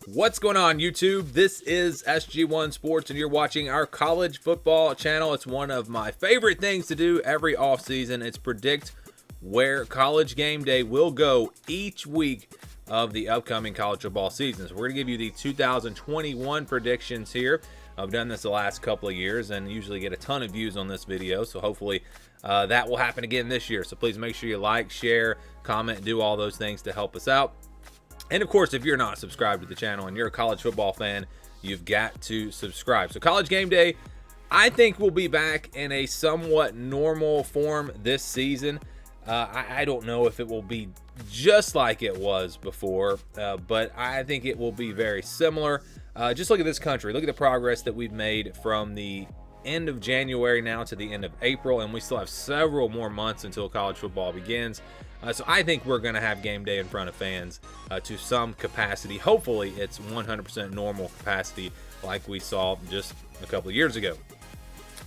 What's going on, YouTube? This is SG1 Sports, and you're watching our college football channel. It's one of my favorite things to do every offseason. It's predict where College Game Day will go each week of the upcoming college football season. So we're going to give you the 2021 predictions here. I've done this the last couple of years and usually get a ton of views on this video. So hopefully that will happen again this year. So please make sure you like, share, comment, do all those things to help us out. And of course, if you're not subscribed to the channel and you're a college football fan, you've got to subscribe. So College Game Day, I think we'll be back in a somewhat normal form this season. I don't know if it will be just like it was before, but I think it will be very similar. Just look at this country. Look at the progress that we've made from the end of January now to the end of April, and we still have several more months until college football begins. So I think we're going to have game day in front of fans to some capacity. Hopefully it's 100% normal capacity like we saw just a couple of years ago.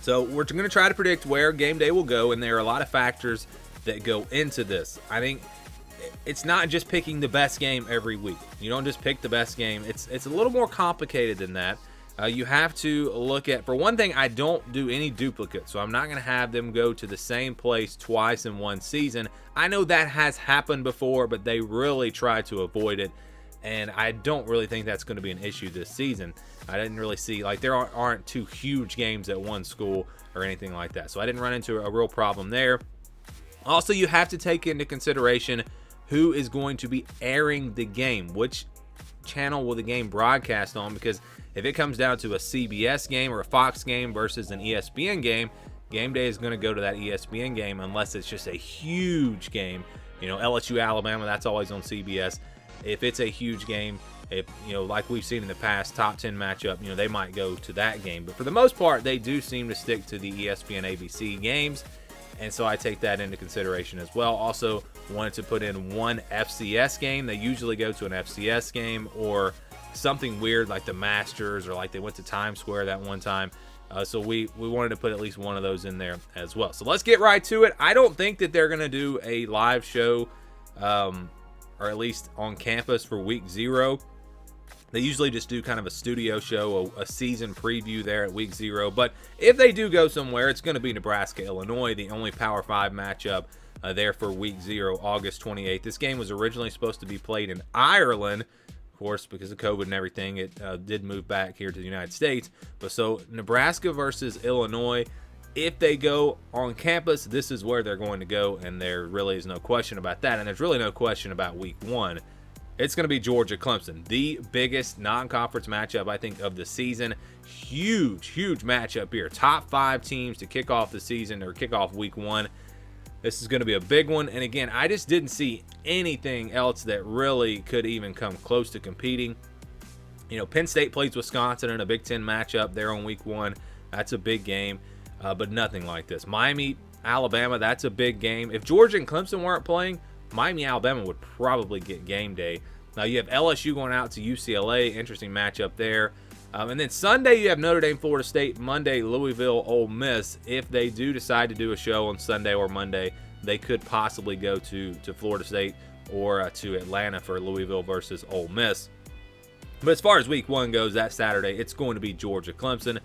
So we're going to try to predict where game day will go, and there are a lot of factors that go into this. I think it's not just picking the best game every week. You don't just pick the best game. It's a little more complicated than that. You have to look at, for one thing, I don't do any duplicates, so I'm not going to have them go to the same place twice in one season. I know that has happened before, but they really try to avoid it, and I don't really think that's going to be an issue this season. I didn't really see, like, there aren't two huge games at one school or anything like that, so I didn't run into a real problem there. Also, you have to take into consideration who is going to be airing the game, which channel will the game broadcast on, because if it comes down to a CBS game or a Fox game versus an ESPN game, game day is going to go to that ESPN game unless it's just a huge game. You know, LSU Alabama, that's always on CBS. If it's a huge game, if, you know, like we've seen in the past, top 10 matchup, you know, they might go to that game. But for the most part, they do seem to stick to the ESPN ABC games, and so I take that into consideration as well. Also wanted to put in one FCS game. They usually go to an FCS game or something weird like the Masters, or like they went to Times Square that one time. So we wanted to put at least one of those in there as well. So let's get right to it. I don't think that they're going to do a live show, or at least on campus for week 0. They usually just do kind of a studio show, a season preview there at week 0. But if they do go somewhere, it's going to be Nebraska, Illinois, the only Power 5 matchup there for week 0, August 28th. This game was originally supposed to be played in Ireland. Of course, because of COVID and everything, it did move back here to the United States. But so Nebraska versus Illinois, if they go on campus, this is where they're going to go, and there really is no question about that. And there's really no question about week 1. It's going to be Georgia-Clemson, the biggest non-conference matchup, I think, of the season. Huge matchup here. Top 5 teams to kick off the season, or kick off week 1. This is going to be a big one. And again, I just didn't see anything else that really could even come close to competing. You know, Penn State plays Wisconsin in a Big Ten matchup there on week 1. That's a big game, but nothing like this. Miami, Alabama, that's a big game. If Georgia and Clemson weren't playing, Miami, Alabama would probably get game day. Now you have LSU going out to UCLA. Interesting matchup there. And then Sunday you have Notre Dame, Florida State. Monday, Louisville, Ole Miss. If they do decide to do a show on Sunday or Monday, they could possibly go to Florida State or to Atlanta for Louisville versus Ole Miss. But as far as week 1 goes, that Saturday, it's going to be Georgia-Clemson.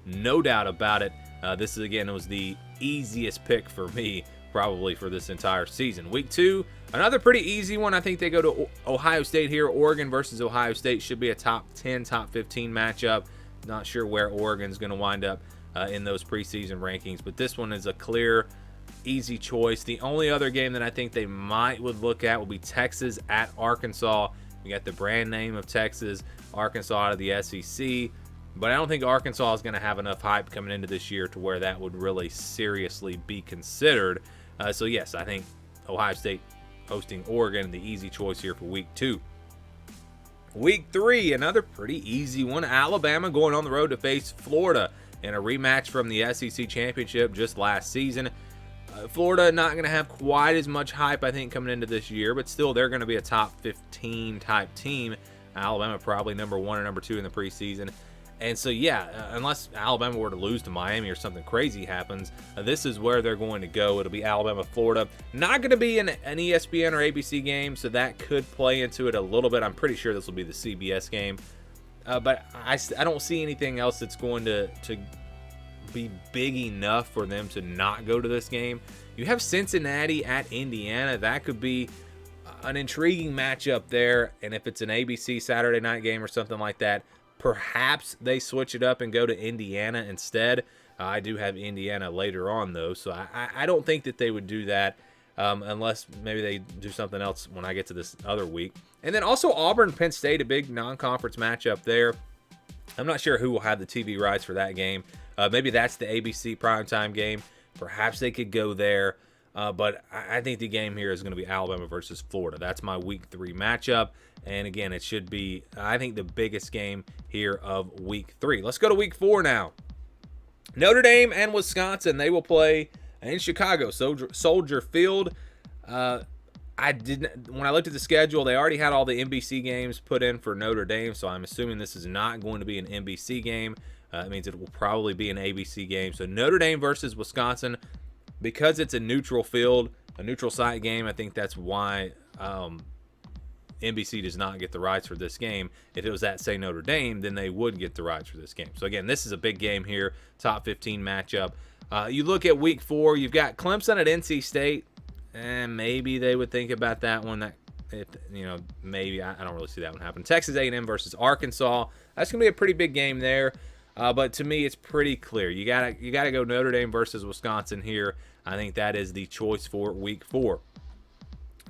No doubt about it. This is, again, it was the easiest pick for me probably for this entire season. Week 2, another pretty easy one. I think they go to Ohio State here. Oregon versus Ohio State should be a top 10, top 15 matchup. Not sure where Oregon's going to wind up in those preseason rankings, but this one is a clear, easy choice. The only other game that I think they would look at will be Texas at Arkansas. You got the brand name of Texas, Arkansas out of the SEC, but I don't think Arkansas is going to have enough hype coming into this year to where that would really seriously be considered. So yes, I think Ohio State hosting Oregon, the easy choice here for week 2. Week 3, another pretty easy one. Alabama going on the road to face Florida in a rematch from the SEC championship just last season. Florida not going to have quite as much hype, I think, coming into this year, but still they're going to be a top 15 type team. Alabama probably number 1 or number 2 in the preseason. And so, yeah, unless Alabama were to lose to Miami or something crazy happens, this is where they're going to go. It'll be Alabama, Florida. Not going to be an ESPN or ABC game, so that could play into it a little bit. I'm pretty sure this will be the CBS game. But I don't see anything else that's going to be big enough for them to not go to this game. You have Cincinnati at Indiana. That could be an intriguing matchup there. And if it's an ABC Saturday night game or something like that, perhaps they switch it up and go to Indiana instead. I do have Indiana later on, though, so I don't think that they would do that unless maybe they do something else when I get to this other week. And then also Auburn, Penn State, a big non-conference matchup there. I'm not sure who will have the TV rights for that game. Maybe that's the ABC primetime game. Perhaps they could go there. But I think the game here is going to be Alabama versus Florida. That's my Week 3 matchup. And again, it should be, I think, the biggest game here of Week 3. Let's go to Week 4 now. Notre Dame and Wisconsin, they will play in Chicago, Soldier Field. When I looked at the schedule, they already had all the NBC games put in for Notre Dame, so I'm assuming this is not going to be an NBC game. It means it will probably be an ABC game. So Notre Dame versus Wisconsin, because it's a neutral field, a neutral site game, I think that's why NBC does not get the rights for this game. If it was at, say, Notre Dame, then they would get the rights for this game. So, again, this is a big game here, top 15 matchup. You look at Week 4, you've got Clemson at NC State, and maybe they would think about that one. Maybe I don't really see that one happen. Texas A&M versus Arkansas. That's going to be a pretty big game there. But to me, it's pretty clear. You gotta go Notre Dame versus Wisconsin here. I think that is the choice for Week 4.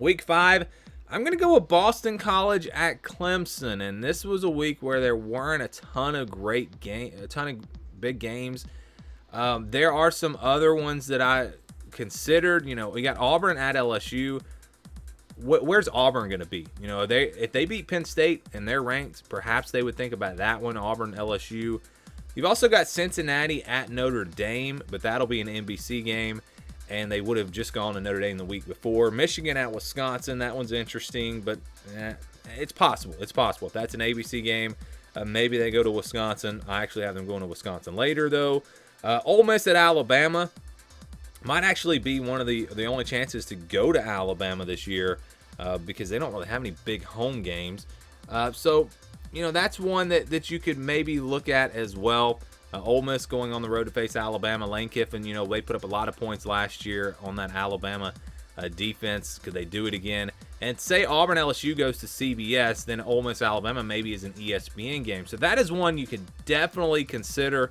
Week 5, I'm going to go with Boston College at Clemson. And this was a week where there weren't a ton of big games. There are some other ones that I considered. We got Auburn at LSU. Where's Auburn going to be? If they beat Penn State and they're ranked, perhaps they would think about that one, Auburn, LSU. You've also got Cincinnati at Notre Dame, but that'll be an NBC game, and they would have just gone to Notre Dame the week before. Michigan at Wisconsin, that one's interesting, but it's possible. It's possible. If that's an ABC game, maybe they go to Wisconsin. I actually have them going to Wisconsin later, though. Ole Miss at Alabama might actually be one of the only chances to go to Alabama this year because they don't really have any big home games. So that's one that you could maybe look at as well. Ole Miss going on the road to face Alabama. Lane Kiffin, they put up a lot of points last year on that Alabama defense. Could they do it again? And say Auburn LSU goes to CBS, then Ole Miss Alabama maybe is an ESPN game. So that is one you could definitely consider.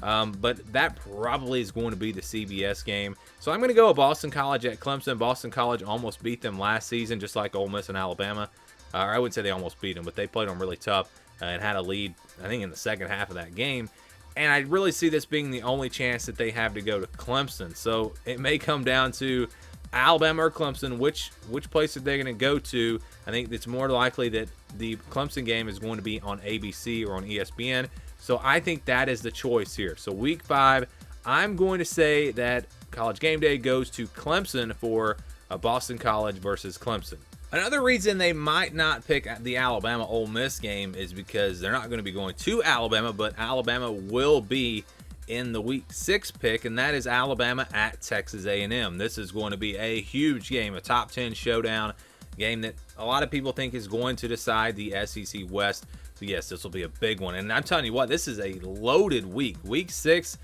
But that probably is going to be the CBS game. So I'm going to go with Boston College at Clemson. Boston College almost beat them last season, just like Ole Miss and Alabama. Or I wouldn't say they almost beat them, but they played them really tough and had a lead, I think, in the second half of that game. And I really see this being the only chance that they have to go to Clemson. So it may come down to Alabama or Clemson. Which place are they going to go to? I think it's more likely that the Clemson game is going to be on ABC or on ESPN. So I think that is the choice here. So Week 5, I'm going to say that College Game Day goes to Clemson for Boston College versus Clemson. Another reason they might not pick the Alabama-Ole Miss game is because they're not going to be going to Alabama, but Alabama will be in the Week 6 pick, and that is Alabama at Texas A&M. This is going to be a huge game, a top 10 showdown game that a lot of people think is going to decide the SEC West. So yes, this will be a big one. And I'm telling you what, this is a loaded week. Week 6,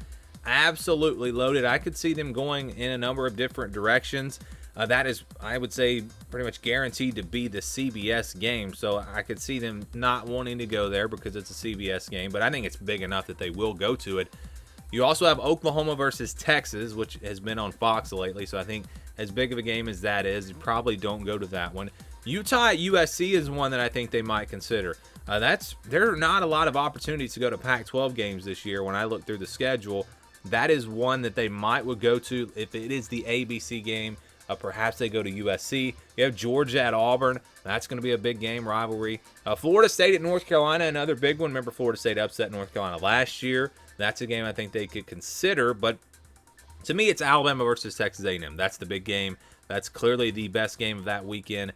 absolutely loaded. I could see them going in a number of different directions. That is, I would say, pretty much guaranteed to be the CBS game. So I could see them not wanting to go there because it's a CBS game. But I think it's big enough that they will go to it. You also have Oklahoma versus Texas, which has been on Fox lately. So I think as big of a game as that is, you probably don't go to that one. Utah at USC is one that I think they might consider. There are not a lot of opportunities to go to Pac-12 games this year. When I look through the schedule, that is one that they might go to if it is the ABC game. Perhaps they go to USC. You have Georgia at Auburn. That's going to be a big game, rivalry. Florida State at North Carolina, another big one. Remember, Florida State upset North Carolina last year. That's a game I think they could consider. But to me, it's Alabama versus Texas A&M. That's the big game. That's clearly the best game of that weekend.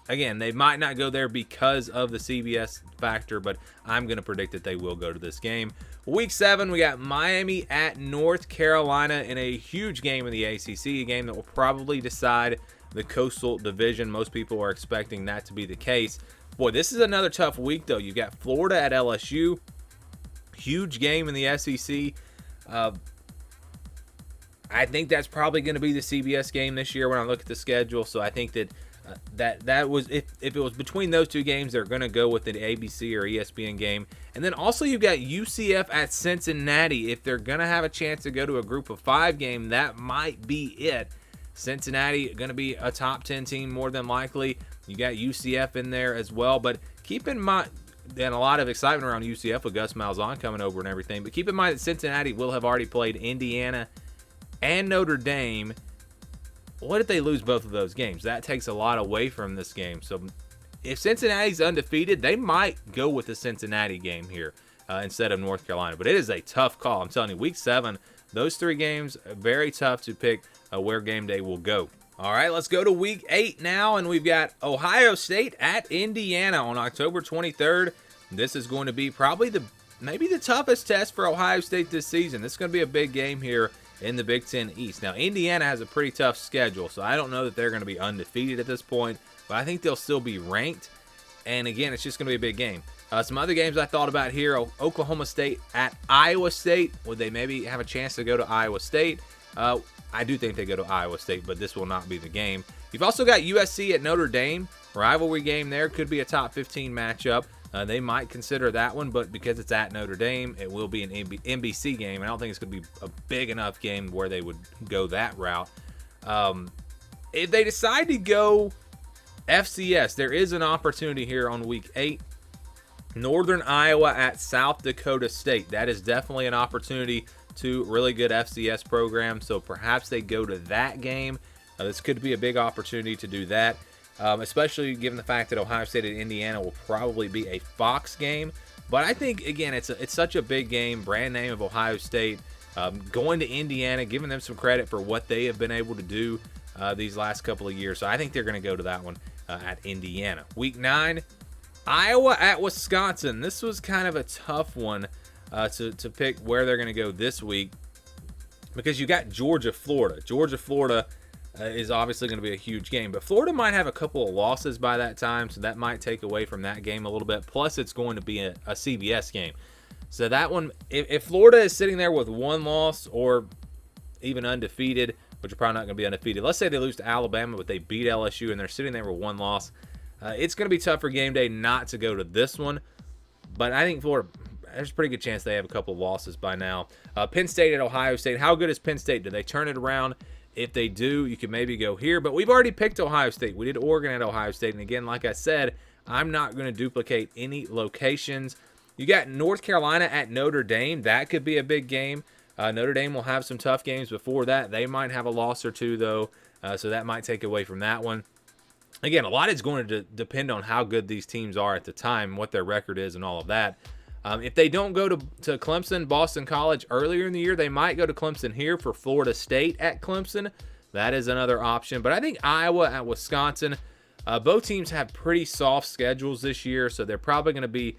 again, they might not go there because of the CBS factor, but I'm going to predict that they will go to this game. Week 7, we got Miami at North Carolina in a huge game in the ACC, a game that will probably decide the Coastal Division. Most people are expecting that to be the case. Boy, this is another tough week, though. You've got Florida at LSU. Huge game in the SEC. I think that's probably going to be the CBS game this year when I look at the schedule. So I think that that was, if it was between those two games, they're going to go with an ABC or ESPN game. And then also you've got UCF at Cincinnati. If they're going to have a chance to go to a group of 5 game, that might be it. Cincinnati going to be a top 10 team more than likely. You got UCF in there as well. But keep in mind, and a lot of excitement around UCF with Gus Malzahn coming over and everything. But keep in mind that Cincinnati will have already played Indiana and Notre Dame. What if they lose both of those games? That takes a lot away from this game. So if Cincinnati's undefeated, they might go with the Cincinnati game here instead of North Carolina. But it is a tough call. I'm telling you, Week 7, those 3 games, very tough to pick where game day will go. All right, let's go to Week 8 now, and we've got Ohio State at Indiana on October 23rd. This is going to be probably maybe the toughest test for Ohio State this season. This is going to be a big game here in the Big Ten East. Now, Indiana has a pretty tough schedule, so I don't know that they're going to be undefeated at this point, but I think they'll still be ranked. And again, it's just going to be a big game. Some other games I thought about here: Oklahoma State at Iowa State. Would they maybe have a chance to go to Iowa State? I do think they go to Iowa State, but this will not be the game. You've also got USC at Notre Dame. Rivalry game there. Could be a top 15 matchup. They might consider that one, but because it's at Notre Dame, it will be an NBC game. I don't think it's going to be a big enough game where they would go that route. If they decide to go FCS, there is an opportunity here on Week 8. Northern Iowa at South Dakota State. That is definitely an opportunity to really good FCS program, so perhaps they go to that game. This could be a big opportunity to do that, especially given the fact that Ohio State and Indiana will probably be a Fox game. But I think, again, it's such a big game, brand name of Ohio State. Going to Indiana, giving them some credit for what they have been able to do these last couple of years. So I think they're going to go to that one at Indiana. Week 9, Iowa at Wisconsin. This was kind of a tough one to pick where they're going to go this week, because you got Georgia-Florida. Georgia-Florida is obviously going to be a huge game, but Florida might have a couple of losses by that time, so that might take away from that game a little bit. Plus, it's going to be a CBS game. So that one, if Florida is sitting there with 1 loss or even undefeated, which are probably not going to be undefeated. Let's say they lose to Alabama, but they beat LSU and they're sitting there with 1 loss. It's going to be tough for game day not to go to this one, but I think Florida, there's a pretty good chance they have a couple of losses by now. Penn State at Ohio State. How good is Penn State? Do they turn it around? If they do, you can maybe go here, but we've already picked Ohio State. We did Oregon at Ohio State, and again, like I said, I'm not going to duplicate any locations. You got North Carolina at Notre Dame. That could be a big game. Notre Dame will have some tough games before that. They might have a loss or two, though, so that might take away from that one. Again, a lot is going to depend on how good these teams are at the time, what their record is, and all of that. If they don't go to Clemson, Boston College earlier in the year, they might go to Clemson here for Florida State at Clemson. That is another option. But I think Iowa at Wisconsin, both teams have pretty soft schedules this year, so they're probably going to be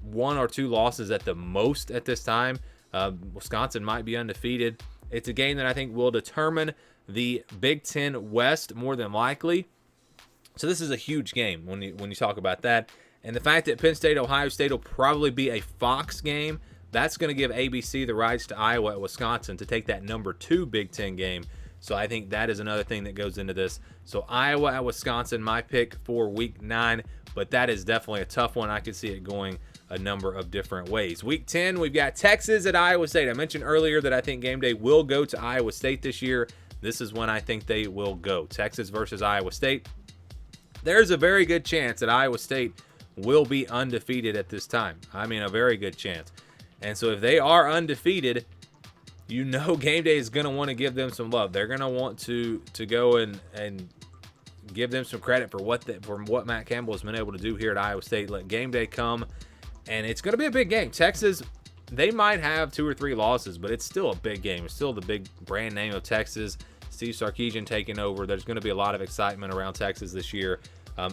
1 or 2 losses at the most at this time. Wisconsin might be undefeated. It's a game that I think will determine the Big Ten West more than likely. So this is a huge game when you talk about that. And the fact that Penn State, Ohio State will probably be a Fox game, that's going to give ABC the rights to Iowa at Wisconsin to take that number 2 Big Ten game. So I think that is another thing that goes into this. So Iowa at Wisconsin, my pick for Week 9, but that is definitely a tough one. I could see it going a number of different ways. Week 10, we've got Texas at Iowa State. I mentioned earlier that I think game day will go to Iowa State this year. This is when I think they will go. Texas versus Iowa State. There's a very good chance that Iowa State will be undefeated at this time. I mean, a very good chance. And so if they are undefeated, you know game day is going to want to give them some love. They're going to want to go and give them some credit for what Matt Campbell has been able to do here at Iowa State. Let game day come, and it's going to be a big game. Texas, they might have 2 or 3 losses, but it's still a big game. It's still the big brand name of Texas. Steve Sarkisian taking over. There's going to be a lot of excitement around Texas this year.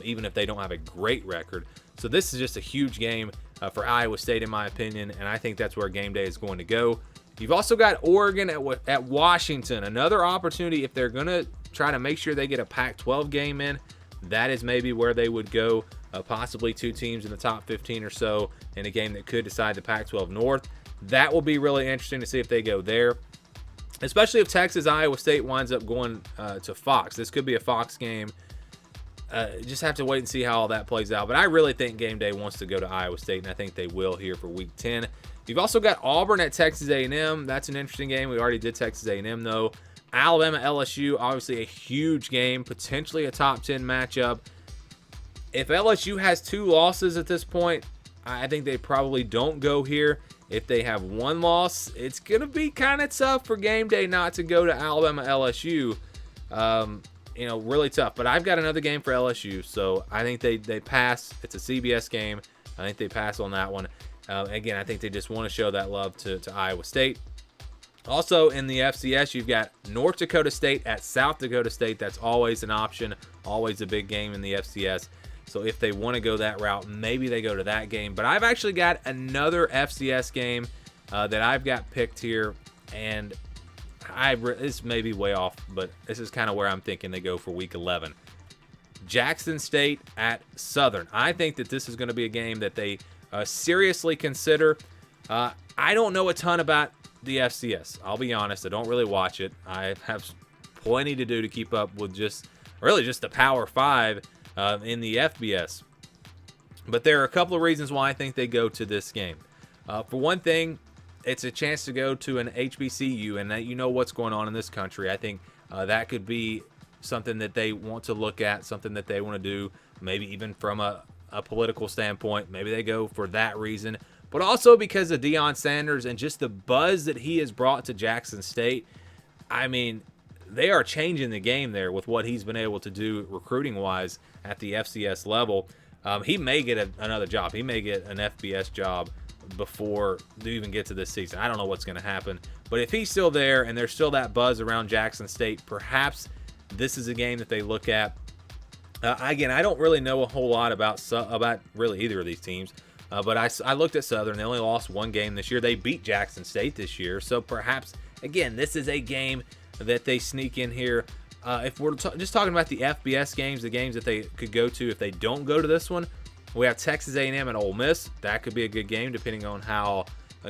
even if they don't have a great record. So this is just a huge game for Iowa State, in my opinion, and I think that's where game day is going to go. You've also got Oregon at Washington. Another opportunity if they're going to try to make sure they get a Pac-12 game in. That is maybe where they would go, possibly 2 teams in the top 15 or so in a game that could decide the Pac-12 North. That will be really interesting to see if they go there, especially if Texas-Iowa State winds up going to Fox. This could be a Fox game. Just have to wait and see how all that plays out. But I really think game day wants to go to Iowa State, and I think they will here for Week 10. You've also got Auburn at Texas A&M. That's an interesting game. We already did Texas A&M, though. Alabama-LSU, obviously a huge game, potentially a top 10 matchup. If LSU has 2 losses at this point, I think they probably don't go here. If they have 1 loss, it's going to be kind of tough for game day not to go to Alabama-LSU. Really tough. But I've got another game for LSU, so I think they pass. It's a CBS game. I think they pass on that one. Again, I think they just want to show that love to Iowa State. Also in the FCS, you've got North Dakota State at South Dakota State. That's always an option, always a big game in the FCS. So if they want to go that route, maybe they go to that game. But I've actually got another FCS game that I've got picked here, and this may be way off, but this is kind of where I'm thinking they go for Week 11. Jackson State at Southern. I think that this is going to be a game that they seriously consider. I don't know a ton about the FCS. I'll be honest. I don't really watch it. I have plenty to do to keep up with just the Power 5 in the FBS. But there are a couple of reasons why I think they go to this game. For one thing, it's a chance to go to an HBCU, and that what's going on in this country. I think that could be something that they want to look at, something that they want to do, maybe even from a political standpoint. Maybe they go for that reason. But also because of Deion Sanders and just the buzz that he has brought to Jackson State. I mean, they are changing the game there with what he's been able to do recruiting-wise at the FCS level. He may get another job. He may get an FBS job before they even get to this season. I don't know what's going to happen. But if he's still there and there's still that buzz around Jackson State, perhaps this is a game that they look at. Again, I don't really know a whole lot about really either of these teams. But I looked at Southern. They only lost 1 game this year. They beat Jackson State this year. So perhaps, again, this is a game that they sneak in here. If we're just talking about the FBS games, the games that they could go to if they don't go to this one, we have Texas A&M and Ole Miss. That could be a good game depending on how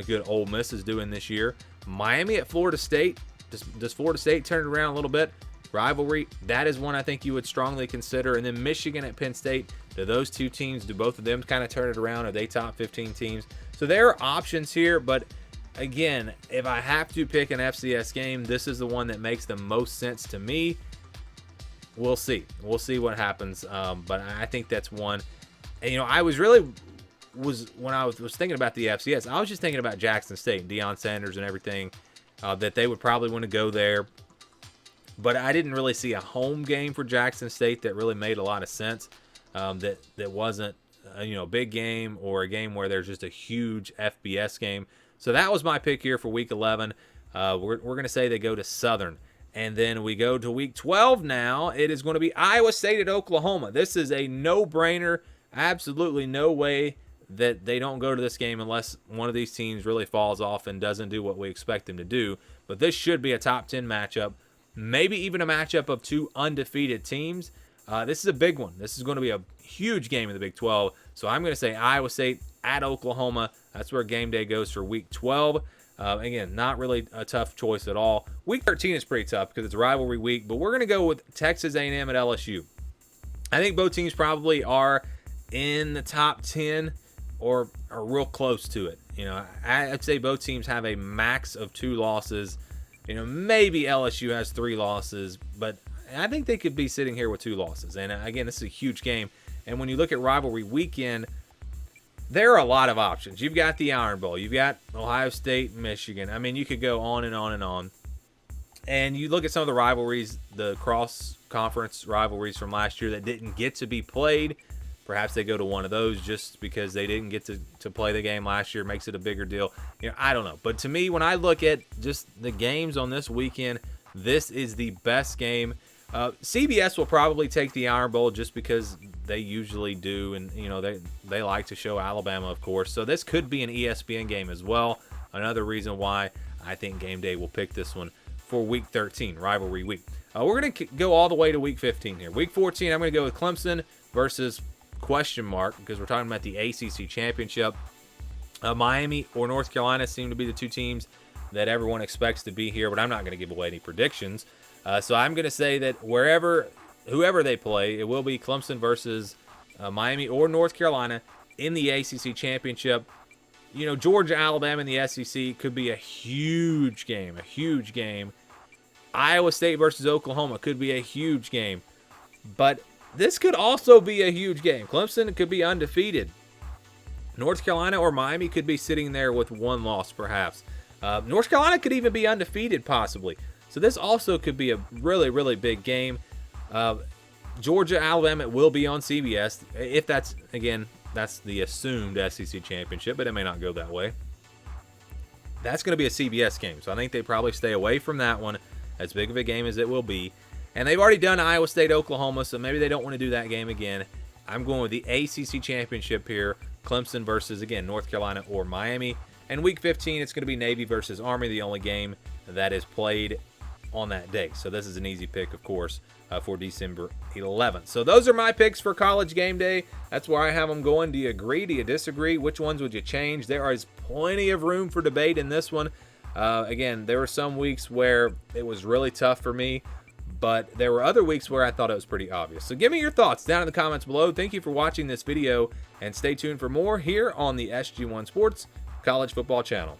good Ole Miss is doing this year. Miami at Florida State. Does Florida State turn it around a little bit? Rivalry, that is one I think you would strongly consider. And then Michigan at Penn State. Do those 2 teams, do both of them kind of turn it around? Are they top 15 teams? So there are options here, but again, if I have to pick an FCS game, this is the one that makes the most sense to me. We'll see. We'll see what happens. But I think that's one. And, I was when I was thinking about the FCS, I was just thinking about Jackson State and Deion Sanders and everything, that they would probably want to go there. But I didn't really see a home game for Jackson State that really made a lot of sense. That wasn't a big game or a game where there's just a huge FBS game. So that was my pick here for Week 11. We're going to say they go to Southern. And then we go to Week 12 now. It is going to be Iowa State at Oklahoma. This is a no-brainer. Absolutely no way that they don't go to this game unless one of these teams really falls off and doesn't do what we expect them to do. But this should be a top 10 matchup. Maybe even a matchup of 2 undefeated teams. This is a big one. This is going to be a huge game in the Big 12. So I'm going to say Iowa State at Oklahoma. That's where game day goes for Week 12. Again, not really a tough choice at all. Week 13 is pretty tough because it's rivalry week, but we're going to go with Texas A&M at LSU. I think both teams probably are in the top 10 or are real close to it. I'd say both teams have a max of 2 losses. Maybe LSU has 3 losses, but I think they could be sitting here with 2 losses. And again, this is a huge game. And when you look at rivalry weekend, there are a lot of options. You've got the Iron Bowl. You've got Ohio State, Michigan. I mean, you could go on and on and on. And you look at some of the rivalries, the cross-conference rivalries from last year that didn't get to be played. Perhaps they go to one of those just because they didn't get to play the game last year. Makes it a bigger deal. I don't know. But to me, when I look at just the games on this weekend, this is the best game. CBS will probably take the Iron Bowl just because they usually do, and they like to show Alabama, of course. So this could be an ESPN game as well. Another reason why I think Game Day will pick this one for Week 13, rivalry week. We're going to go all the way to Week 15 here. Week 14, I'm going to go with Clemson versus question mark, because we're talking about the ACC championship. Miami or North Carolina seem to be the two teams that everyone expects to be here, but I'm not going to give away any predictions. So I'm going to say that whoever they play, it will be Clemson versus Miami or North Carolina in the ACC championship. Georgia, Alabama in the SEC could be a huge game, Iowa State versus Oklahoma could be a huge game. But this could also be a huge game. Clemson could be undefeated. North Carolina or Miami could be sitting there with one loss, perhaps. North Carolina could even be undefeated, possibly. So this also could be a really, really big game. Georgia, Alabama will be on CBS. If that's the assumed SEC championship, but it may not go that way. That's going to be a CBS game, so I think they probably stay away from that one, as big of a game as it will be. And they've already done Iowa State, Oklahoma, so maybe they don't want to do that game again. I'm going with the ACC championship here, Clemson versus, again, North Carolina or Miami. And Week 15, it's going to be Navy versus Army, the only game that is played on that day. So this is an easy pick, of course, for December 11th. So those are my picks for College Game Day. That's where I have them going. Do you agree? Do you disagree? Which ones would you change? There is plenty of room for debate in this one. Again, there were some weeks where it was really tough for me, but there were other weeks where I thought it was pretty obvious. So give me your thoughts down in the comments below. Thank you for watching this video, and stay tuned for more here on the SG1 Sports College Football Channel.